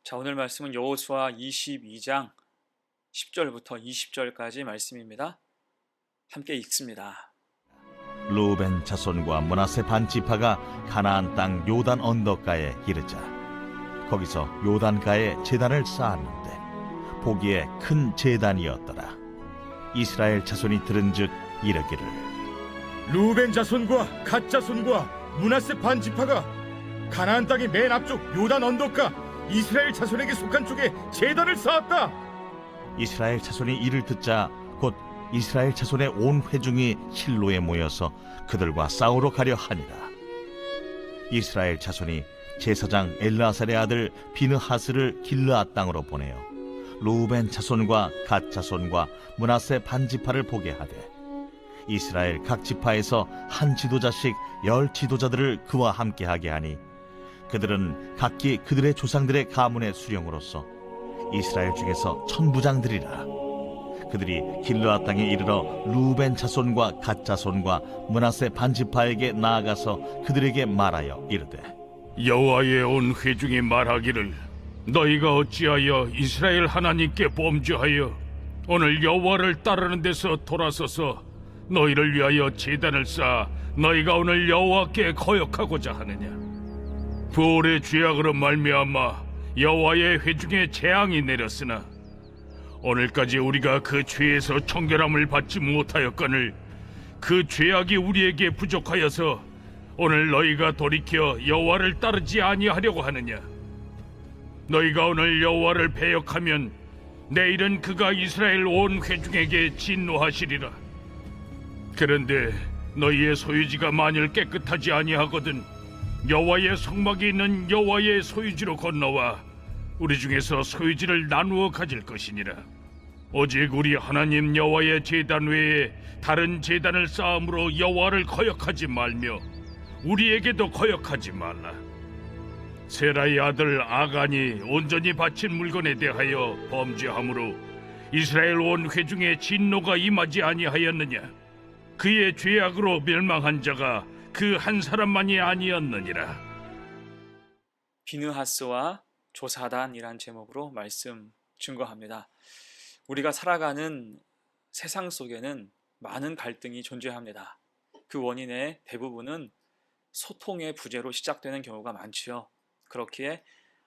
자, 오늘 말씀은 여호수아 22장 10절부터 20절까지 말씀입니다. 함께 읽습니다. 루벤 자손과 므낫세 반 지파가 가나안 땅 요단 언덕가에 이르자 거기서 요단가에 제단을 쌓았는데 보기에 큰 제단이었더라. 이스라엘 자손이 들은즉 이르기를 루벤 자손과 갓 자손과 므낫세 반 지파가 가나안 땅의 맨 앞쪽 요단 언덕가 이스라엘 자손에게 속한 쪽에 제단을 쌓았다. 이스라엘 자손이 이를 듣자 곧 이스라엘 자손의 온 회중이 실로에 모여서 그들과 싸우러 가려 하니라. 이스라엘 자손이 제사장 엘르아살의 아들 비느하스를 길르앗 땅으로 보내어 루벤 자손과 갓 자손과 므낫세 반 지파를 보게 하되 이스라엘 각 지파에서 한 지도자씩 10 지도자들을 그와 함께하게 하니 그들은 각기 그들의 조상들의 가문의 수령으로서 이스라엘 중에서 천부장들이라. 그들이 길르앗 땅에 이르러 루벤 자손과 갓 자손과 므낫세 반 지파에게 나아가서 그들에게 말하여 이르되 여호와의 온 회중이 말하기를 너희가 어찌하여 이스라엘 하나님께 범죄하여 오늘 여호와를 따르는 데서 돌아서서 너희를 위하여 제단을 쌓아 너희가 오늘 여호와께 거역하고자 하느냐. 부올의 죄악으로 말미암아 여호와의 회중에 재앙이 내렸으나 오늘까지 우리가 그 죄에서 청결함을 받지 못하였거늘 그 죄악이 우리에게 부족하여서 오늘 너희가 돌이켜 여호와를 따르지 아니하려고 하느냐. 너희가 오늘 여호와를 배역하면 내일은 그가 이스라엘 온 회중에게 진노하시리라. 그런데 너희의 소유지가 만일 깨끗하지 아니하거든 여호와의 성막이 있는 여호와의 소유지로 건너와 우리 중에서 소유지를 나누어 가질 것이니라. 오직 우리 하나님 여호와의 제단 외에 다른 제단을 쌓음으로 여호와를 거역하지 말며 우리에게도 거역하지 말라. 세라의 아들 아간이 온전히 바친 물건에 대하여 범죄함으로 이스라엘 온 회중에 진노가 임하지 아니하였느냐. 그의 죄악으로 멸망한 자가 그 한 사람만이 아니었느니라. 비느하스와 조사단이란 제목으로 말씀 증거합니다. 우리가 살아가는 세상 속에는 많은 갈등이 존재합니다. 그 원인의 대부분은 소통의 부재로 시작되는 경우가 많지요. 그렇기에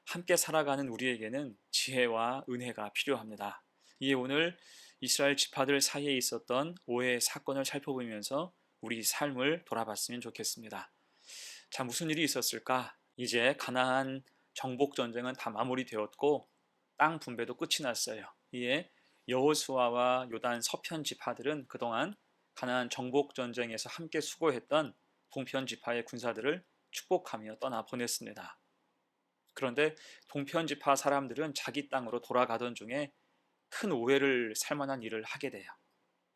함께 살아가는 우리에게는 지혜와 은혜가 필요합니다. 이에 오늘 이스라엘 지파들 사이에 있었던 오해의 사건을 살펴보면서 우리 삶을 돌아봤으면 좋겠습니다. 자, 무슨 일이 있었을까? 이제 가나안 정복 전쟁은 다 마무리되었고 땅 분배도 끝이 났어요. 이에 여호수아와 요단 서편 지파들은 그동안 가나안 정복 전쟁에서 함께 수고했던 동편 지파의 군사들을 축복하며 떠나 보냈습니다. 그런데 동편 지파 사람들은 자기 땅으로 돌아가던 중에 큰 오해를 살만한 일을 하게 돼요.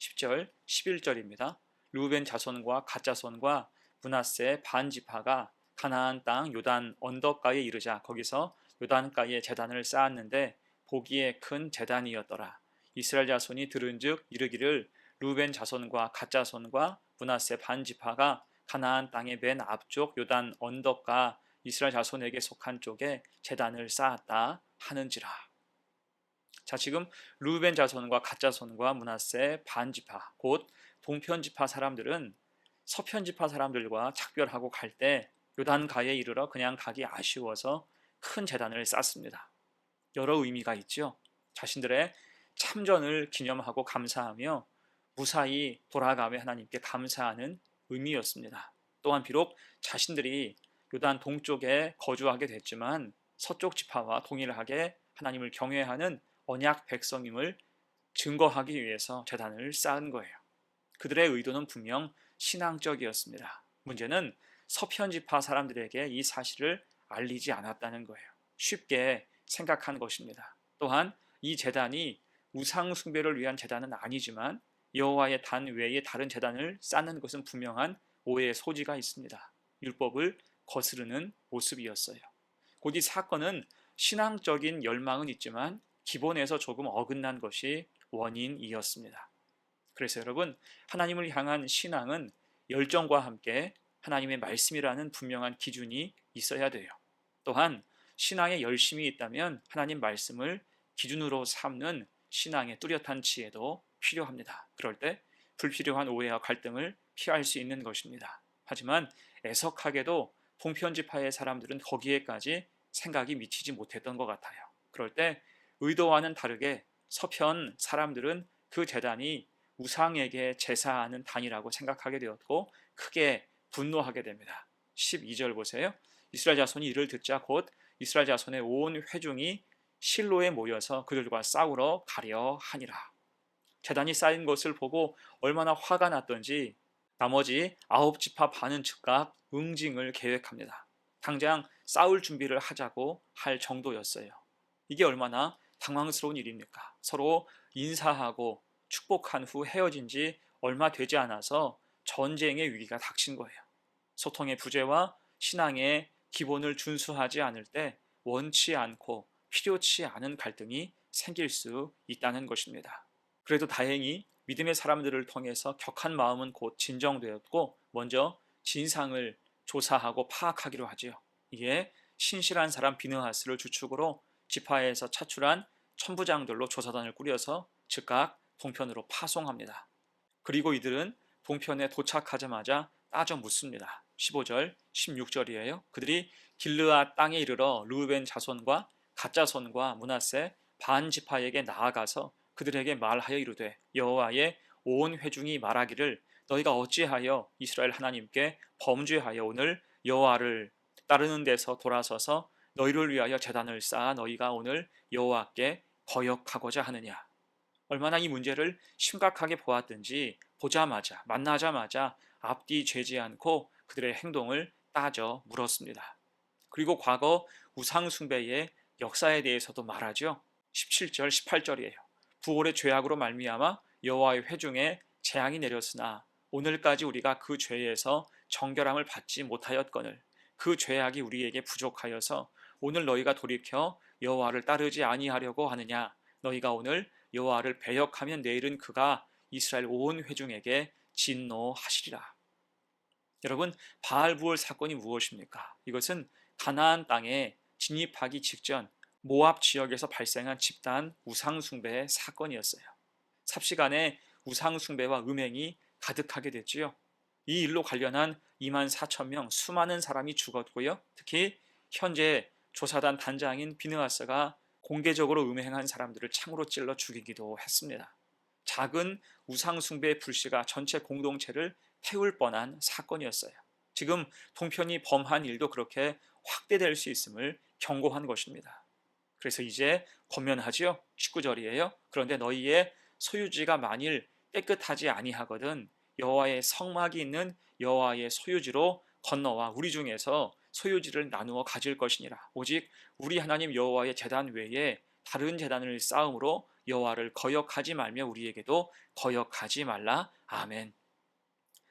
10절, 11절입니다. 루벤 자손과 갓 자손과 므낫세 반 지파가 가나안 땅 요단 언덕가에 이르자 거기서 요단가에 제단을 쌓았는데 보기에 큰 제단이었더라. 이스라엘 자손이 들은즉 이르기를 루벤 자손과 갓 자손과 므낫세 반 지파가 가나안 땅의 맨 앞쪽 요단 언덕가 이스라엘 자손에게 속한 쪽에 제단을 쌓았다 하는지라. 자, 지금 루벤 자손과 갓 자손과 므낫세 반 지파 곧 동편 지파 사람들은 서편 지파 사람들과 작별하고 갈 때 요단가에 이르러 그냥 가기 아쉬워서 큰 제단을 쌓습니다. 여러 의미가 있죠. 자신들의 참전을 기념하고 감사하며 무사히 돌아가며 하나님께 감사하는 의미였습니다. 또한 비록 자신들이 요단 동쪽에 거주하게 됐지만 서쪽 지파와 동일하게 하나님을 경외하는 언약 백성임을 증거하기 위해서 제단을 쌓은 거예요. 그들의 의도는 분명 신앙적이었습니다. 문제는 서편 지파 사람들에게 이 사실을 알리지 않았다는 거예요. 쉽게 생각한 것입니다. 또한 이 제단이 우상 숭배를 위한 제단은 아니지만 여호와의 단 외에 다른 제단을 쌓는 것은 분명한 오해의 소지가 있습니다. 율법을 거스르는 모습이었어요. 곧 이 사건은 신앙적인 열망은 있지만 기본에서 조금 어긋난 것이 원인이었습니다. 그래서 여러분, 하나님을 향한 신앙은 열정과 함께 하나님의 말씀이라는 분명한 기준이 있어야 돼요. 또한 신앙에 열심이 있다면 하나님 말씀을 기준으로 삼는 신앙의 뚜렷한 지혜도 필요합니다. 그럴 때 불필요한 오해와 갈등을 피할 수 있는 것입니다. 하지만 애석하게도 봉편지파의 사람들은 거기에까지 생각이 미치지 못했던 것 같아요. 그럴 때 의도와는 다르게 서편 사람들은 그 제단이 우상에게 제사하는 단이라고 생각하게 되었고 크게 분노하게 됩니다. 12절 보세요. 이스라엘 자손이 이를 듣자 곧 이스라엘 자손의 온 회중이 실로에 모여서 그들과 싸우러 가려 하니라. 제단이 쌓인 것을 보고 얼마나 화가 났던지 나머지 9지파 반은 즉각 응징을 계획합니다. 당장 싸울 준비를 하자고 할 정도였어요. 이게 얼마나 당황스러운 일입니까? 서로 인사하고 축복한 후 헤어진 지 얼마 되지 않아서 전쟁의 위기가 닥친 거예요. 소통의 부재와 신앙의 기본을 준수하지 않을 때 원치 않고 필요치 않은 갈등이 생길 수 있다는 것입니다. 그래도 다행히 믿음의 사람들을 통해서 격한 마음은 곧 진정되었고 먼저 진상을 조사하고 파악하기로 하지요. 이에 신실한 사람 비느하스를 주축으로 지파에서 차출한 천부장들로 조사단을 꾸려서 즉각 동편으로 파송합니다. 그리고 이들은 동편에 도착하자마자 따져 묻습니다. 15절, 16절이에요. 그들이 길르앗 땅에 이르러 르우벤 자손과 갓 자손과 므낫세 반 지파에게 나아가서 그들에게 말하여 이르되 여호와의 온 회중이 말하기를 너희가 어찌하여 이스라엘 하나님께 범죄하여 오늘 여호와를 따르는 데서 돌아서서 너희를 위하여 제단을 쌓아 너희가 오늘 여호와께 거역하고자 하느냐. 얼마나 이 문제를 심각하게 보았든지 보자마자 만나자마자 앞뒤 재지 않고 그들의 행동을 따져 물었습니다. 그리고 과거 우상 숭배의 역사에 대해서도 말하죠. 17절 18절이에요. 부올의 죄악으로 말미암아 여호와의 회중에 재앙이 내렸으나 오늘까지 우리가 그 죄에서 정결함을 받지 못하였거늘 그 죄악이 우리에게 부족하여서 오늘 너희가 돌이켜 여호와를 따르지 아니하려고 하느냐. 너희가 오늘 여호와를 배역하면 내일은 그가 이스라엘 온 회중에게 진노하시리라. 여러분, 바알부올 사건이 무엇입니까? 이것은 가나안 땅에 진입하기 직전 모압 지역에서 발생한 집단 우상숭배의 사건이었어요. 삽시간에 우상숭배와 음행이 가득하게 됐지요. 이 일로 관련한 24,000명 수많은 사람이 죽었고요. 특히 현재 조사단 단장인 비느하스가 공개적으로 음행한 사람들을 창으로 찔러 죽이기도 했습니다. 작은 우상숭배의 불씨가 전체 공동체를 태울 뻔한 사건이었어요. 지금 동편이 범한 일도 그렇게 확대될 수 있음을 경고한 것입니다. 그래서 이제 권면하지요. 19절이에요. 그런데 너희의 소유지가 만일 깨끗하지 아니하거든 여호와의 성막이 있는 여호와의 소유지로 건너와 우리 중에서 소유지를 나누어 가질 것이니라. 오직 우리 하나님 여호와의 제단 외에 다른 제단을 쌓음으로 여호와를 거역하지 말며 우리에게도 거역하지 말라. 아멘.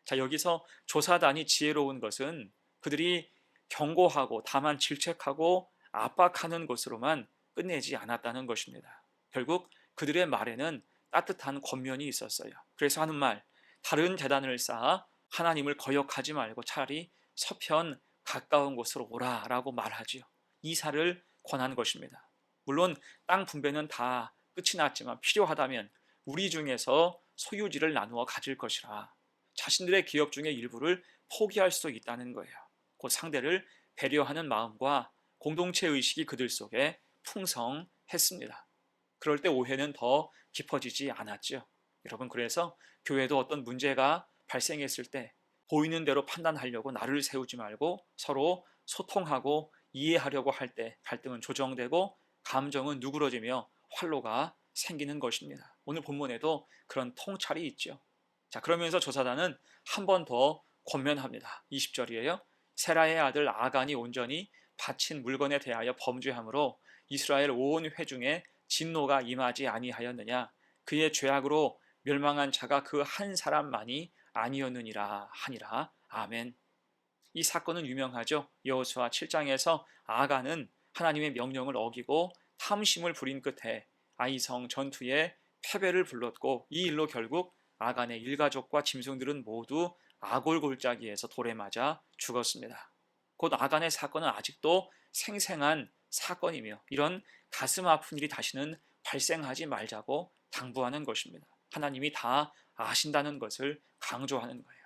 자, 여기서 조사단이 지혜로운 것은 그들이 경고하고 다만 질책하고 압박하는 것으로만 끝내지 않았다는 것입니다. 결국 그들의 말에는 따뜻한 권면이 있었어요. 그래서 하는 말, 다른 제단을 쌓아 하나님을 거역하지 말고 차라리 서편 가까운 곳으로 오라라고 말하지요. 이사를 권한 것입니다. 물론 땅 분배는 다 끝이 났지만 필요하다면 우리 중에서 소유지를 나누어 가질 것이라. 자신들의 기업 중의 일부를 포기할 수도 있다는 거예요. 그 상대를 배려하는 마음과 공동체 의식이 그들 속에 풍성했습니다. 그럴 때 오해는 더 깊어지지 않았죠. 여러분, 그래서 교회도 어떤 문제가 발생했을 때 보이는 대로 판단하려고 나를 세우지 말고 서로 소통하고 이해하려고 할 때 갈등은 조정되고 감정은 누그러지며 활로가 생기는 것입니다. 오늘 본문에도 그런 통찰이 있죠. 자, 그러면서 조사단은 한 번 더 권면합니다. 20절이에요. 세라의 아들 아간이 온전히 바친 물건에 대하여 범죄함으로 이스라엘 온 회중에 진노가 임하지 아니하였느냐. 그의 죄악으로 멸망한 자가 그 한 사람만이 아니었느니라 하니라. 아멘. 이 사건은 유명하죠. 여호수아 7장에서 아간은 하나님의 명령을 어기고 탐심을 부린 끝에 아이성 전투에 패배를 불렀고 이 일로 결국 아간의 일가족과 짐승들은 모두 아골골짜기에서 돌에 맞아 죽었습니다. 곧 아간의 사건은 아직도 생생한 사건이며 이런 가슴 아픈 일이 다시는 발생하지 말자고 당부하는 것입니다. 하나님이 다 아신다는 것을 강조하는 거예요.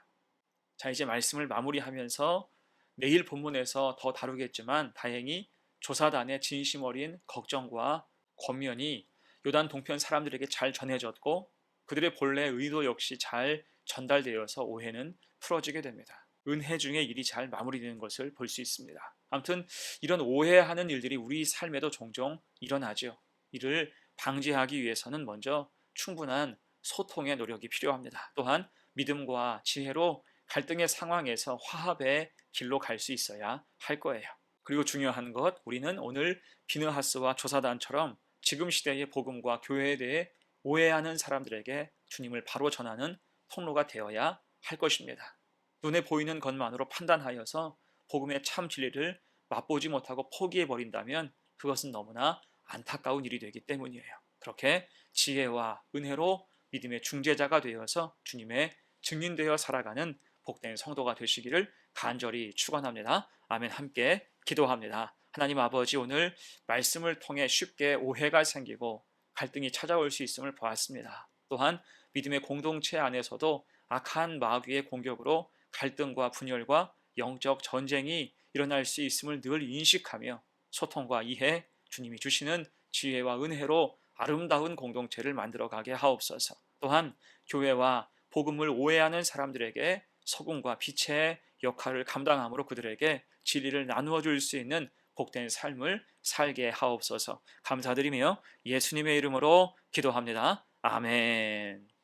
자, 이제 말씀을 마무리하면서 내일 본문에서 더 다루겠지만 다행히 조사단의 진심 어린 걱정과 권면이 요단 동편 사람들에게 잘 전해졌고 그들의 본래 의도 역시 잘 전달되어서 오해는 풀어지게 됩니다. 은혜 중에 일이 잘 마무리되는 것을 볼 수 있습니다. 아무튼 이런 오해하는 일들이 우리 삶에도 종종 일어나죠. 이를 방지하기 위해서는 먼저 충분한 소통의 노력이 필요합니다. 또한 믿음과 지혜로 갈등의 상황에서 화합의 길로 갈 수 있어야 할 거예요. 그리고 중요한 것, 우리는 오늘 비느하스와 조사단처럼 지금 시대의 복음과 교회에 대해 오해하는 사람들에게 주님을 바로 전하는 통로가 되어야 할 것입니다. 눈에 보이는 것만으로 판단하여서 복음의 참 진리를 맛보지 못하고 포기해버린다면 그것은 너무나 안타까운 일이 되기 때문이에요. 그렇게 지혜와 은혜로 믿음의 중재자가 되어서 주님의 증인되어 살아가는 복된 성도가 되시기를 간절히 축원합니다. 아멘. 함께 기도합니다. 하나님 아버지, 오늘 말씀을 통해 쉽게 오해가 생기고 갈등이 찾아올 수 있음을 보았습니다. 또한 믿음의 공동체 안에서도 악한 마귀의 공격으로 갈등과 분열과 영적 전쟁이 일어날 수 있음을 늘 인식하며 소통과 이해, 주님이 주시는 지혜와 은혜로 아름다운 공동체를 만들어가게 하옵소서. 또한 교회와 복음을 오해하는 사람들에게 소금과 빛의 역할을 감당함으로 그들에게 진리를 나누어 줄 수 있는 복된 삶을 살게 하옵소서. 감사드리며 예수님의 이름으로 기도합니다. 아멘.